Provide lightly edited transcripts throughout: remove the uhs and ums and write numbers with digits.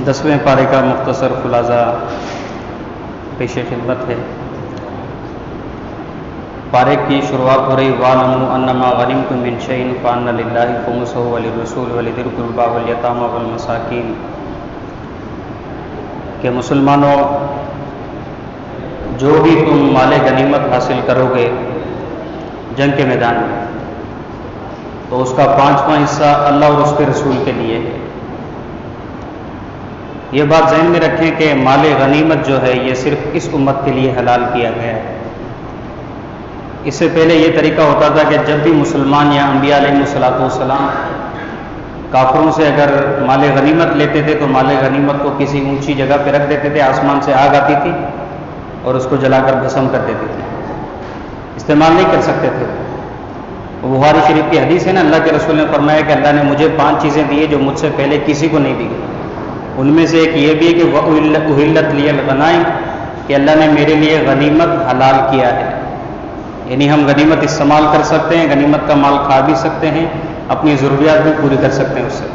10ویں پارے کا مختصر خلاصہ پیش خدمت ہے۔ پارے کی شروعات ہو رہی وَاعْلَمُوا أَنَّمَا غَنِمْتُم مِّن شَيْءٍ فَأَنَّ لِلَّهِ خُمُسَهُ وَلِلرَّسُولِ وَلِذِي الْقُرْبَى وَالْيَتَامَى وَالْمَسَاكِينِ کہ مسلمانوں، جو بھی تم مال غنیمت حاصل کرو گے جنگ کے میدان میں، تو اس کا 5واں حصہ اللہ اور اس کے رسول کے لیے ہے۔ یہ بات ذہن میں رکھیں کہ مال غنیمت جو ہے یہ صرف اس امت کے لیے حلال کیا گیا ہے۔ اس سے پہلے یہ طریقہ ہوتا تھا کہ جب بھی مسلمان یا انبیاء علیہ السلام کافروں سے اگر مال غنیمت لیتے تھے تو مال غنیمت کو کسی اونچی جگہ پہ رکھ دیتے تھے، آسمان سے آگ آتی تھی اور اس کو جلا کر بھسم کر دیتے تھے، استعمال نہیں کر سکتے تھے۔ بخاری شریف کی حدیث ہے نا، اللہ کے رسول نے فرمایا کہ اللہ نے مجھے 5 چیزیں دی جو مجھ سے پہلے کسی کو نہیں دی گئی۔ ان میں سے ایک یہ بھی ہے کہ وَأُحِلَّتْ لِيَ الْغَنَائِمُ کہ اللہ نے میرے لیے غنیمت حلال کیا ہے، یعنی ہم غنیمت استعمال کر سکتے ہیں، غنیمت کا مال کھا بھی سکتے ہیں، اپنی ضروریات بھی پوری کر سکتے ہیں اس سے۔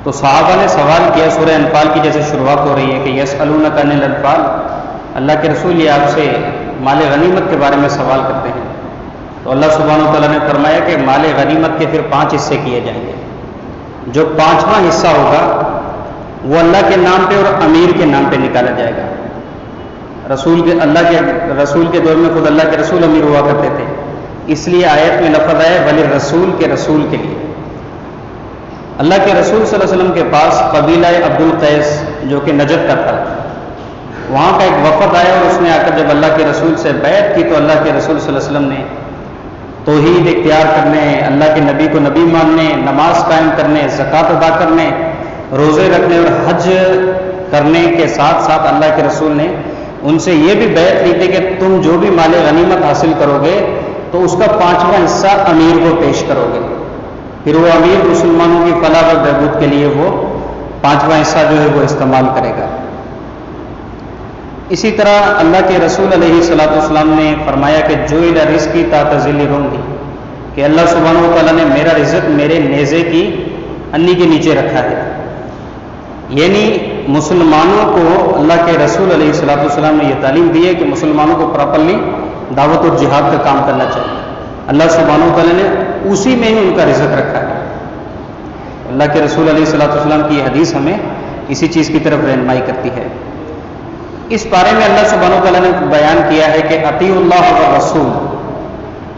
تو صحابہ نے سوال کیا، سورہ انفال کی جیسے شروعات ہو رہی ہے کہ یسألونک عن الانفال، اللہ کے رسول یہ آپ سے مال غنیمت کے بارے میں سوال کرتے ہیں۔ تو اللہ سبحانہ و تعالیٰ نے فرمایا کہ مال غنیمت کے پھر 5 حصے کیے جائیں گے۔ جو 5واں حصہ ہوگا وہ اللہ کے نام پہ اور امیر کے نام پہ نکالا جائے گا۔ اللہ کے رسول کے دور میں خود اللہ کے رسول امیر ہوا کرتے تھے، اس لیے آیت میں لفظ آئے وَلِلرَّسُولِ کے رسول کے لیے۔ اللہ کے رسول صلی اللہ علیہ وسلم کے پاس قبیلہ عبد القیس جو کہ نجد کا تھا، وہاں کا ایک وفد آیا اور اس نے آ کر جب اللہ کے رسول سے بیعت کی تو اللہ کے رسول صلی اللہ علیہ وسلم نے توحید اختیار کرنے، اللہ کے نبی کو نبی ماننے، نماز قائم کرنے، زکوٰۃ ادا کرنے، روزے رکھنے اور حج کرنے کے ساتھ ساتھ اللہ کے رسول نے ان سے یہ بھی بیعت لی تھی کہ تم جو بھی مال غنیمت حاصل کرو گے تو اس کا 5واں حصہ امیر کو پیش کرو گے، پھر وہ امیر مسلمانوں کی فلاح و بہبود کے لیے وہ 5واں حصہ جو ہے وہ استعمال کرے گا۔ اسی طرح اللہ کے رسول علیہ السلام نے فرمایا کہ جُعِلَ رِزْقِي تحت ظِلِّ رُمْحِی کہ اللہ سبحانہ و تعالیٰ نے میرا رزق میرے نیزے کی انی کے نیچے رکھا ہے، یعنی مسلمانوں کو اللہ کے رسول علیہ السلام نے یہ تعلیم دی ہے کہ مسلمانوں کو پراپرلی دعوت اور جہاد کا کام کرنا چاہیے۔ اللہ سبحانہ و تعالیٰ نے اسی میں ہی ان کا رزق رکھا ہے۔ اللہ کے رسول علیہ السلام کی یہ حدیث ہمیں اسی چیز کی طرف رہنمائی کرتی ہے۔ اس بارے میں اللہ سبحانہ و تعالیٰ نے بیان کیا ہے کہ اطیعوا اللہ والرسول،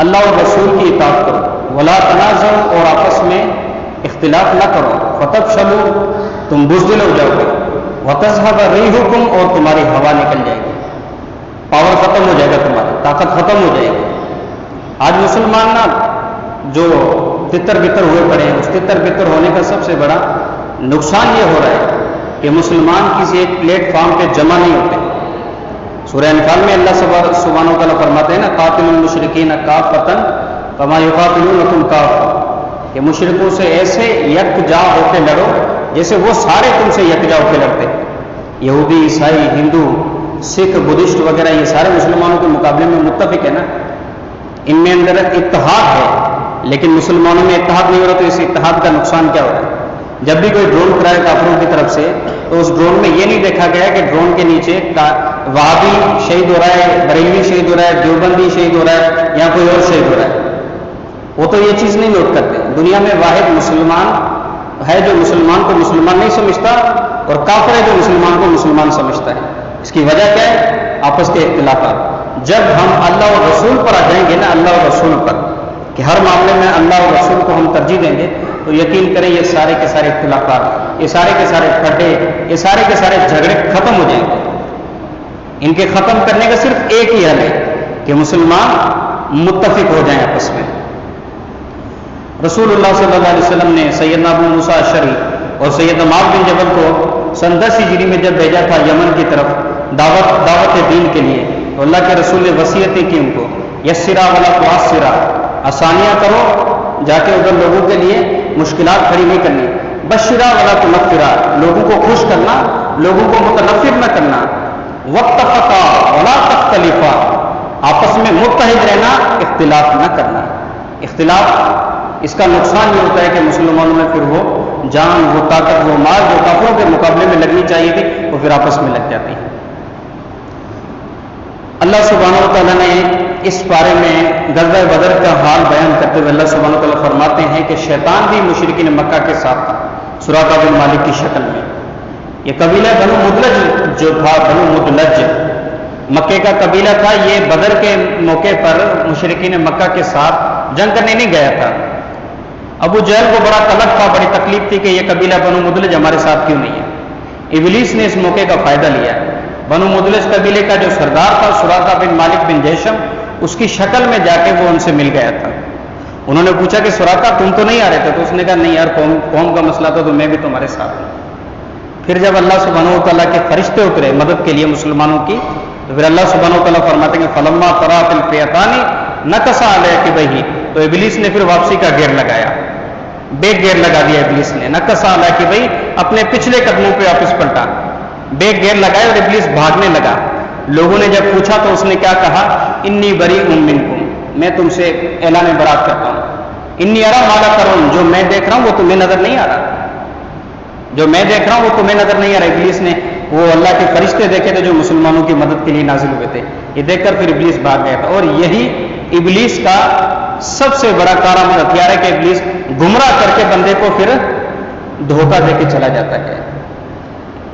اللہ اور رسول کی اطاعت کرو، ولا تنازعوا اور آپس میں اختلاف نہ کرو، فتفشلوا تم بزدل ہو جاؤ گے، وتذهب ريحكم اور تمہاری ہوا نکل جائے گی، پاور ختم ہو جائے گا، تمہاری طاقت ختم ہو جائے گی۔ آج مسلمان نا جو تتر بتر ہوئے پڑے ہیں، اس تتر بتر ہونے کا سب سے بڑا نقصان یہ ہو رہا ہے کہ مسلمان کسی ایک پلیٹ فارم پہ جمع نہیں ہوتے۔ سورہ انفال میں اللہ سبحانہ و تعالیٰ فرماتے ہیں نا قاتلوا المشرکین کافۃ کما یقاتلونکم کافۃ کہ مشرکوں سے ایسے یکجا ہو کے لڑو جیسے وہ سارے تم سے یکجا ہو کے لڑتے ہیں۔ یہودی، عیسائی، ہندو، سکھ، بدھسٹ وغیرہ یہ سارے مسلمانوں کے مقابلے میں متفق ہے نا، ان میں اندر اتحاد ہے، لیکن مسلمانوں میں اتحاد نہیں ہو رہا، تو اس اتحاد کا نقصان کیا ہو رہا ہے؟ جب بھی کوئی ڈرون کرائے کافروں کی طرف سے تو اس ڈرون میں یہ نہیں دیکھا گیا کہ ڈرون کے نیچے وہابی شہید ہو رہا ہے، بریلوی شہید ہو رہا ہے، دیوبندی شہید ہو رہا ہے یا کوئی اور شہید ہو رہا ہے، وہ تو یہ چیز نہیں نوٹ کرتے۔ دنیا میں واحد مسلمان ہے جو مسلمان کو مسلمان نہیں سمجھتا، اور کافر ہے جو مسلمان کو مسلمان سمجھتا ہے۔ اس کی وجہ کیا ہے؟ آپس کے اختلافات۔ جب ہم اللہ اور رسول پر آ جائیں گے نا، اللہ اور رسول پر، کہ ہر معاملے میں اللہ اور رسول کو ہم ترجیح دیں گے، تو یقین کریں یہ سارے کے سارے اختلافات، یہ سارے کے سارے پھٹے، یہ سارے کے سارے جھگڑے ختم ہو جائیں گے۔ ان کے ختم کرنے کا صرف ایک ہی حل ہے کہ مسلمان متفق ہو جائیں آپس میں۔ رسول اللہ صلی اللہ علیہ وسلم نے سیدنا ابو موسیٰ اشعری اور سیدنا معاذ بن جبل کو سن 10 ہجری میں جب بھیجا تھا یمن کی طرف دعوت دین کے لیے، تو اللہ کے رسول نے وصیتیں کی ان کو، یسرا ولا تعسرا، آسانیاں کرو، جا کے ادھر لوگوں کے لیے مشکلات کھڑی نہیں کرنی، بشرا ولا تنفرا، لوگوں کو خوش کرنا، لوگوں کو متنفر نہ کرنا، واتفقا ولا تختلفا، آپس میں متحد رہنا، اختلاف نہ کرنا۔ اختلاف اس کا نقصان یہ ہوتا ہے کہ مسلمانوں میں پھر وہ جان، وہ طاقت، وہ مال جو کافروں کے مقابلے میں لگنی چاہیے تھی وہ پھر آپس میں لگ جاتی ہے۔ اللہ سبحانہ و تعالیٰ نے اس بارے میں غزوہ بدر کا حال بیان کرتے ہوئے اللہ سبحانہ و تعالیٰ فرماتے ہیں کہ شیطان بھی مشرکین مکہ کے ساتھ تھا سراقہ بن مالک کی شکل میں۔ یہ قبیلہ بنو مدلج جو تھا، بنو مدلج مکے کا قبیلہ تھا، یہ بدر کے موقع پر مشرکین مکہ کے ساتھ جنگ کرنے نہیں گیا تھا۔ ابو جہل کو بڑا قلق تھا، بڑی تکلیف تھی کہ یہ قبیلہ بنو مدلج ہمارے ساتھ کیوں نہیں ہے۔ ابلیس نے اس موقع کا فائدہ لیا۔ بنو مدلج قبیلے کا جو سردار تھا سراقہ بن مالک بن جیشم، اس کی شکل میں جا کے وہ ان سے مل گیا تھا۔ انہوں نے پوچھا کہ سراقہ تم تو نہیں آ رہے تھے؟ تو اس نے کہا نہیں یار، قوم کا مسئلہ تھا تو میں بھی تمہارے ساتھ ہوں۔ پھر جب اللہ سبحانہ و تعالیٰ کے فرشتے اترے مدد کے لیے مسلمانوں کی، تو پھر اللہ سبحانہ و تعالیٰ فرماتے ہیں کہ فلما طرات الفئتان نکص علی عقبیہ، تو ابلیس نے پھر واپسی کا گیئر لگایا، بیک گیئر لگا دیا ابلیس نے، نکص علی عقبیہ، اپنے پچھلے قدموں پہ واپس پلٹا، بیک گیئر لگایا اور ابلیس بھاگنے لگا۔ لوگوں نے جب پوچھا تو اس نے کیا کہا؟ انی بریء منکم، میں تم سے اعلان برات کرتا ہوں۔ انی ارا ما لا ترون، جو میں دیکھ رہا ہوں وہ تمہیں نظر نہیں آ رہا، جو میں دیکھ رہا ہوں وہ تمہیں نظر نہیں آ رہا۔ ابلیس نے وہ اللہ کے فرشتے دیکھے تھے جو مسلمانوں کی مدد کے لیے نازل ہوئے تھے، یہ دیکھ کر پھر ابلیس بھاگ گیا تھا۔ اور یہی ابلیس کا سب سے بڑا کارآمد ہتھیار ہے کہ ابلیس گمراہ کر کے بندے کو پھر دھوکہ دے کے چلا جاتا ہے۔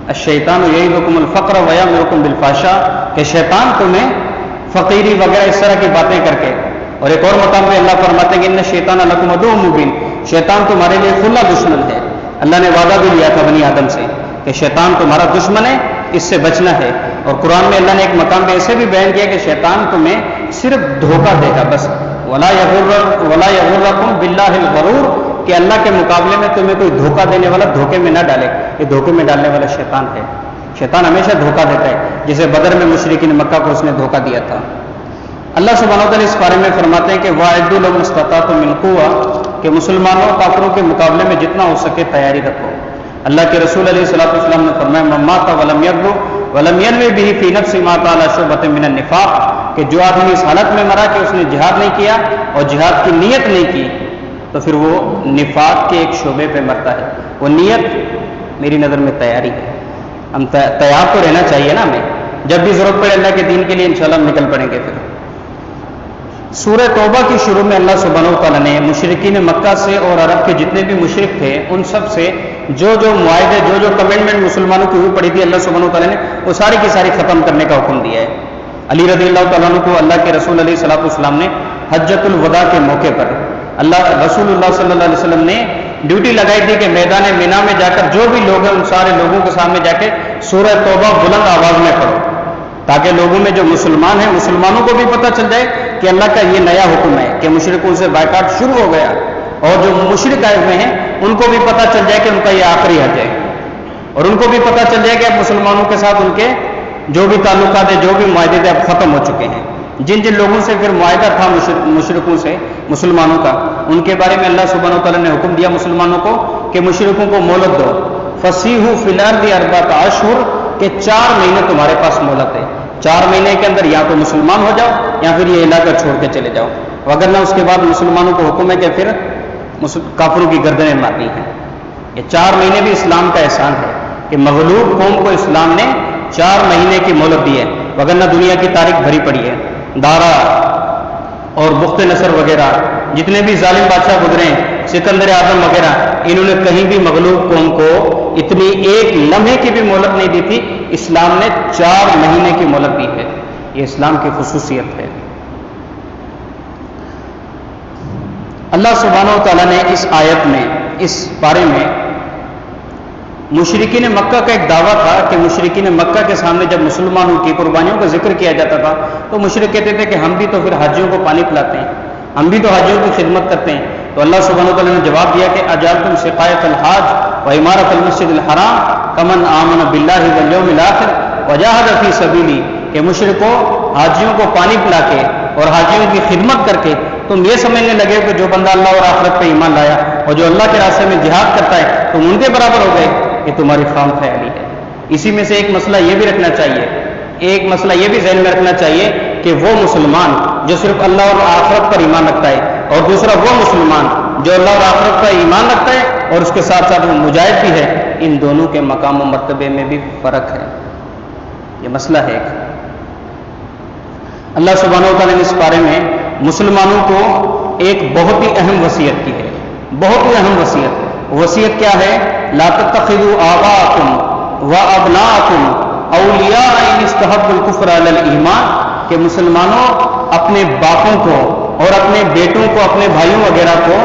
الشیطان یعدکم الفقر ویامرکم بالفحشاء، کہ شیطان تمہیں فقیری وغیرہ اس طرح کی باتیں کر کے، اور ایک اور مقام پہ اللہ فرماتے ہیں کہ ان الشیطان لکم عدو مبین، شیطان تمہارے لیے کھلا دشمن ہے۔ اللہ نے وعدہ بھی لیا تھا بنی آدم سے کہ شیطان تمہارا دشمن ہے، اس سے بچنا ہے۔ اور قرآن میں اللہ نے ایک مقام پہ ایسے بھی بیان کیا کہ شیطان تمہیں صرف دھوکہ دے گا بس، ولا یغرکم باللہ الغرور، کہ اللہ کے مقابلے میں تمہیں کوئی دھوکہ دینے والا دھوکے میں نہ ڈالے، یہ دھوکے میں ڈالنے والا شیطان ہے۔ شیطان ہمیشہ دھوکہ دیتا ہے، جسے بدر میں مشرکین مکہ کو اس نے دھوکہ دیا تھا۔ اللہ سبحانہ وتعالی اس بارے میں فرماتے ہیں کہ وَأَعِدُّوا لَهُمْ مَا اسْتَطَعْتُم مِّن قُوَّةٍ، کہ مسلمانوں کافروں کے مقابلے میں جتنا ہو سکے تیاری رکھو۔ اللہ کے رسول علیہ الصلوۃ والسلام نے فرمایا مَن مَاتَ وَلَمْ يَغْزُ وَلَمْ يَنْوِ بِهِ فِي نَفْسِهِ مَا عَلَىٰ شُعْبَةٍ مِّنَ النِّفَاقِ، کہ جو آدمی اس حالت میں مرا کہ اس نے جہاد نہیں کیا اور جہاد کی نیت نہیں کی، تو پھر وہ نفاق کے ایک شعبے پہ مرتا ہے۔ وہ نیت میری نظر میں تیاری ہے، ہم تیار تو رہنا چاہیے نا ہمیں، جب بھی ضرورت پڑے اللہ کے دین کے لیے انشاءاللہ ہم نکل پڑیں گے۔ پھر سورہ توبہ کی شروع میں اللہ سبحانہ و تعالیٰ نے مشرکین مکہ سے اور عرب کے جتنے بھی مشرک تھے ان سب سے جو معاہدے، جو کمنٹمنٹ مسلمانوں کی ہوئی پڑی تھی، اللہ سبحانہ و تعالیٰ نے وہ ساری کی ساری ختم کرنے کا حکم دیا ہے۔ علی رضی اللہ تعالیٰ عنہ کو اللہ کے رسول علیہ الصلوۃ والسلام نے حجۃ الوداع کے موقع پر رسول اللہ صلی اللہ علیہ وسلم نے ڈیوٹی لگائی تھی کہ میدان مینا میں جا کر جو بھی لوگ ہیں ان سارے لوگوں کے سامنے جا کے سورہ توبہ بلند آواز میں پڑھو، تاکہ لوگوں میں جو مسلمان ہیں مسلمانوں کو بھی پتہ چل جائے کہ اللہ کا یہ نیا حکم ہے کہ مشرکوں سے بائیکاٹ شروع ہو گیا، اور جو مشرک آئے ہوئے ہیں ان کو بھی پتہ چل جائے کہ ان کا یہ آخری حج ہے، اور ان کو بھی پتہ چل جائے کہ اب مسلمانوں کے ساتھ ان کے جو بھی تعلقات ہیں، جو بھی معاہدے تھے اب ختم ہو چکے ہیں۔ جن لوگوں سے پھر معاہدہ تھا مشرکوں سے مسلمانوں کا، ان کے بارے میں اللہ سبحانہ و تعالیٰ نے حکم دیا مسلمانوں کو کہ مشرکوں کو مہلت دو، فسیحوا فی الارض اربعۃ اشہر، کہ 4 مہینے تمہارے پاس مہلت ہے، 4 مہینے کے اندر یا تو مسلمان ہو جاؤ یا پھر یہ علاقہ چھوڑ کے چلے جاؤ، وگرنہ اس کے بعد مسلمانوں کو حکم ہے کہ پھر کافروں کی گردنیں مارنی ہیں۔ یہ 4 مہینے بھی اسلام کا احسان ہے کہ مغلوب قوم کو اسلام نے 4 مہینے کی مہلت دی ہے، وگرنہ دنیا کی تاریخ بھری پڑی ہے۔ دارا اور بخت نصر وغیرہ جتنے بھی ظالم بادشاہ گزرے ہیں، سکندر اعظم وغیرہ، انہوں نے کہیں بھی مغلوب قوم کو اتنی ایک لمحے کی بھی مہلت نہیں دی تھی، اسلام نے 4 مہینے کی مہلت دی ہے، یہ اسلام کی خصوصیت ہے۔ اللہ سبحانہ و تعالیٰ نے اس آیت میں، اس بارے میں مشرکین مکہ کا ایک دعویٰ تھا کہ مشرکین مکہ کے سامنے جب مسلمانوں کی قربانیوں کا ذکر کیا جاتا تھا تو مشرک کہتے تھے کہ ہم بھی تو پھر حاجیوں کو پانی پلاتے ہیں، ہم بھی تو حاجیوں کی خدمت کرتے ہیں۔ تو اللہ سبحانہ و تعالیٰ نے جواب دیا کہ اجعلتم سقایۃ الحاج وعمارۃ المسجد الحرام کمن آمن باللہ والیوم الآخر وجاہد فی سبیلی، کہ مشرکوں حاجیوں کو پانی پلا کے اور حاجیوں کی خدمت کر کے تم یہ سمجھنے لگے کہ جو بندہ اللہ اور آخرت پہ ایمان لایا اور جو اللہ کے راستے میں جہاد کرتا ہے تم ان کے برابر ہو گئے، یہ تمہاری خام خیالی ہے۔ اسی میں سے ایک مسئلہ یہ بھی رکھنا چاہیے، ایک مسئلہ یہ بھی ذہن میں رکھنا چاہیے کہ وہ مسلمان جو صرف اللہ اور آخرت پر ایمان رکھتا ہے، اور دوسرا وہ مسلمان جو اللہ اور آخرت پر ایمان رکھتا ہے اور اس کے ساتھ ساتھ وہ مجاہد بھی ہے، ان دونوں کے مقام و مرتبے میں بھی فرق ہے. یہ مسئلہ ہے ایک. اللہ سبحانہ و تعالیٰ نے اس بارے میں مسلمانوں کو ایک بہت ہی اہم وصیت کی ہے. بہت ہی اہم وصیت. وصیت کیا ہے؟ لا تتخذوا آباءکم وابناءکم اولیاء ان استحبوا الکفر علی الایمان، کہ مسلمانوں اپنے باپوں کو اور اپنے بیٹوں کو، اپنے بھائیوں وغیرہ کو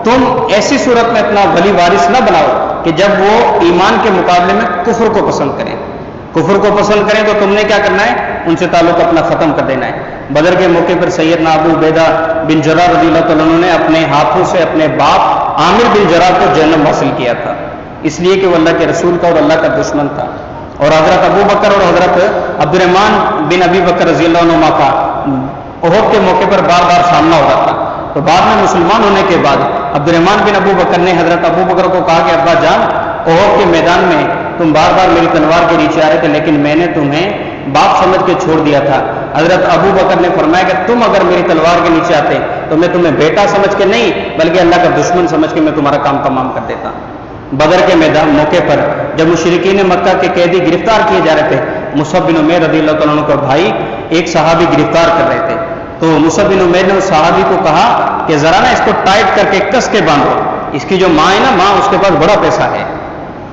تم ایسی صورت میں اپنا ولی وارث نہ بناؤ کہ جب وہ ایمان کے مقابلے میں کفر کو پسند کریں. کفر کو پسند کریں تو تم نے کیا کرنا ہے؟ ان سے تعلق اپنا ختم کر دینا ہے. بدر کے موقع پر سیدنا ابو عبیدہ بن جراح رضی اللہ تعالیٰ عنہ نے اپنے ہاتھوں سے اپنے باپ عامر بن جراح کو جنم حاصل کیا تھا، اس لیے کہ وہ اللہ کے رسول کا اور اللہ کا دشمن تھا. اور حضرت ابو بکر اور حضرت عبد الرحمن بن ابی بکر رضی اللہ عنہ کا احد کے موقع پر بار بار سامنا ہو رہا تھا. تو بعد میں مسلمان ہونے کے بعد عبد الرحمن بن ابو بکر نے حضرت ابو بکر کو کہا کہ ابا جان، احد کے میدان میں تم بار بار میری تلوار کے نیچے آ رہے تھے، لیکن میں نے تمہیں باپ سمجھ کے چھوڑ دیا تھا. حضرت ابو بکر نے فرمایا کہ تم اگر میری تلوار کے نیچے آتے تو میں تمہیں بیٹا سمجھ کے نہیں بلکہ اللہ کا دشمن سمجھ کے میں تمہارا کام تمام کر دیتا. بدر کے میدان موقع پر جب مشرکین مکہ کے قیدی گرفتار کیے جا رہے تھے، مصعب بن عمیر رضی اللہ تعالیٰ عنہ کا بھائی ایک صحابی گرفتار کر رہے تھے، تو مصعب بن عمیر نے اس صحابی کو کہا کہ ذرا نا اس کو ٹائٹ کر کے کس کے باندھو، اس کی جو ماں ہے نا، ماں اس کے پاس بڑا پیسہ ہے،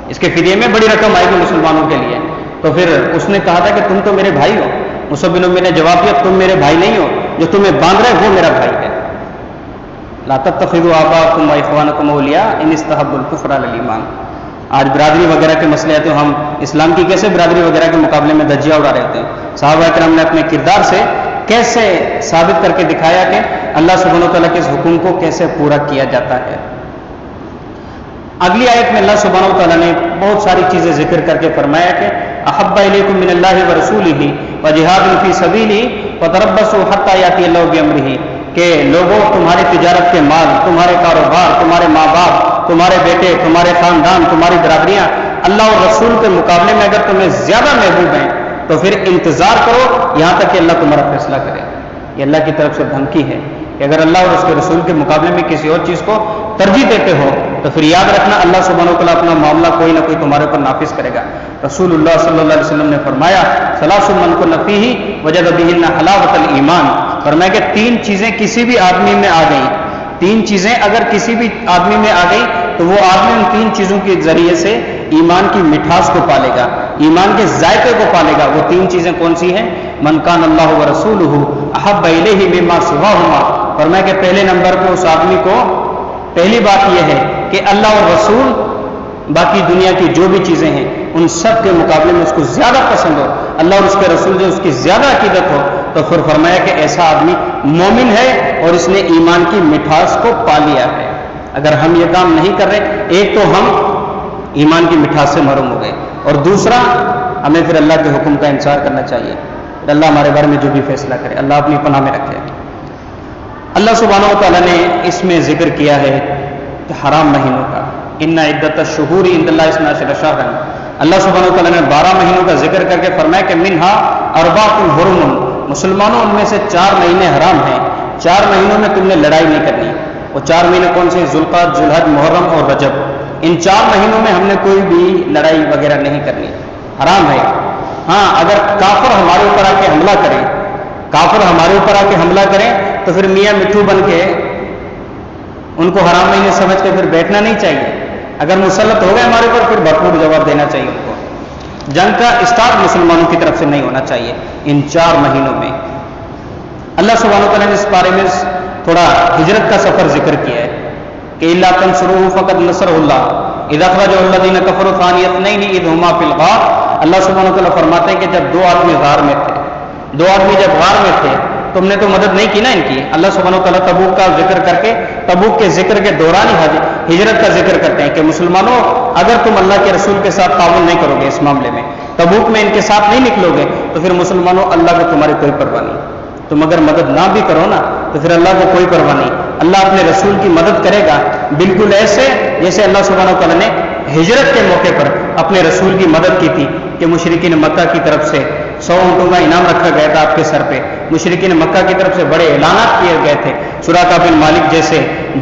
اس کے فدیے میں بڑی رقم آئے گی مسلمانوں کے لیے. تو پھر اس نے کہا تھا کہ تم تو میرے بھائی ہو. مصعب بن عمیر نے جواب دیا تم میرے بھائی نہیں ہو، جو تمہیں باندھ رہے وہ میرا بھائی ہے. لا تتخذوا آباءکم واخوانکم اولیاء ان استحبوا الکفر علی الایمان. آج برادری وغیرہ کے مسئلے آتے ہیں، ہم اسلام کی کیسے برادری وغیرہ کے مقابلے میں دھجیاں اڑا رہے ہوتے ہیں. صحابہ کرام نے اپنے کردار سے کیسے ثابت کر کے دکھایا کہ اللہ سبحانہ و تعالیٰ کے اس حکم کو کیسے پورا کیا جاتا ہے. اگلی آیت میں اللہ سبحانہ و تعالیٰ نے بہت ساری چیزیں ذکر کر کے فرمایا کہ احب الیکم من اللہ ورسولہ وجہاد فی سبیلہ فتربصوا حتی یاتی اللہ بامرہ، کہ لوگوں تمہاری تجارت کے مال، تمہارے کاروبار، تمہارے ماں باپ، تمہارے بیٹے، تمہارے خاندان، تمہاری برادریاں اللہ اور رسول کے مقابلے میں اگر تمہیں زیادہ محبوب ہیں تو پھر انتظار کرو یہاں تک کہ اللہ تمہارا فیصلہ کرے. یہ اللہ کی طرف سے دھمکی ہے کہ اگر اللہ اور اس کے رسول کے مقابلے میں کسی اور چیز کو ترجیح دیتے ہو تو پھر یاد رکھنا اللہ سبحانہ و تعالیٰ اپنا معاملہ کوئی نہ کوئی تمہارے اوپر نافذ کرے گا. رسول اللہ صلی اللہ علیہ وسلم نے فرمایا ثلاث من کن فیہ وجد بہن حلاوۃ الایمان، فرمایا کہ تین چیزیں کسی بھی آدمی میں آ گئیں، تین چیزیں اگر کسی بھی آدمی میں آ گئی تو وہ آدمی ان تین چیزوں کے ذریعے سے ایمان کی مٹھاس کو پالے گا، ایمان کے ذائقے کو پالے گا. وہ تین چیزیں کون سی ہیں؟ من کان اللہ ورسولہ احب الیہ مما سواہما، فرمایا کہ پہلے نمبر پہ اس آدمی کو پہلی بات یہ ہے کہ اللہ اور رسول باقی دنیا کی جو بھی چیزیں ہیں ان سب کے مقابلے میں اس کو زیادہ پسند ہو، اللہ اور اس کے رسول جو اس کی زیادہ عقیدت ہو، تو پھر فرمایا کہ ایسا آدمی مومن ہے اور اس نے ایمان کی مٹھاس کو پا لیا ہے. اگر ہم یہ کام نہیں کر رہے، ایک تو ہم ایمان کی مٹھاس سے محروم ہو گئے، اور دوسرا ہمیں پھر اللہ کے حکم کا انتظار کرنا چاہیے. اللہ ہمارے بارے میں جو بھی فیصلہ کرے اللہ اپنی پناہ میں رکھے. اللہ سبحانہ و تعالیٰ نے اس میں ذکر کیا ہے کہ حرام مہینوں کا، ان عدت الشہور عند اللہ 12 شہرا، اللہ سبحانہ و تعالیٰ نے 12 مہینوں کا ذکر کر کے فرمایا کہ منہا اربعۃ حرم، مسلمانوں ان میں سے 4 مہینے حرام ہیں، 4 مہینوں میں تم نے لڑائی نہیں کرنی. وہ 4 مہینے کون سے؟ ذوالقعدہ، ذوالحج، محرم اور رجب. ان 4 مہینوں میں ہم نے کوئی بھی لڑائی وغیرہ نہیں کرنی، حرام ہے. ہاں اگر کافر ہمارے اوپر آ کے حملہ کریں، کافر ہمارے اوپر آ کے حملہ کریں تو پھر میاں مٹھو بن کے ان کو حرام مہینے سمجھ کے پھر بیٹھنا نہیں چاہیے. اگر مسلط ہو گئے ہمارے اوپر پھر بھرپور جواب دینا چاہیے ان کو. جنگ کا اسٹارٹ مسلمانوں کی طرف سے نہیں ہونا چاہیے ان 4 مہینوں میں. اللہ سبحانہ وتعالیٰ نے اس بارے میں تھوڑا ہجرت کا سفر ذکر کیا ہے کہ الا تنصروه فقد نصره الله اذا اخرجه الذين كفروا ثاني اثنين اذ هما في الغار. اللہ سبحانہ وتعالیٰ فرماتے ہیں کہ جب 2 آدمی غار میں تھے، 2 آدمی جب غار میں تھے تم نے تو مدد نہیں کی نا ان کی. اللہ سبحانہ وتعالیٰ تبوک کا ذکر کر کے تبوک کے ذکر کے دوران ہی ہجرت کا ذکر کرتے ہیں کہ مسلمانوں اگر تم اللہ کے رسول کے ساتھ تعاون نہیں کرو گے اس معاملے میں، تبوک میں ان کے ساتھ نہیں نکلو گے تو پھر مسلمانوں اللہ کو تمہاری کوئی پرواہ نہیں. تم اگر مدد نہ بھی کرو نا تو پھر اللہ کو کوئی پرواہ نہیں. اللہ اپنے رسول کی مدد کرے گا بالکل ایسے جیسے اللہ سبحانہ وتعالیٰ نے ہجرت کے موقع پر اپنے رسول کی مدد کی تھی کہ مشرکین مکہ کی طرف سے 100 اونٹوں کا انعام رکھا گیا تھا آپ کے سر پہ. مشرکین مکہ کی طرف سے بڑے اعلانات کیے گئے تھے. سراقہ بن مالک جیسے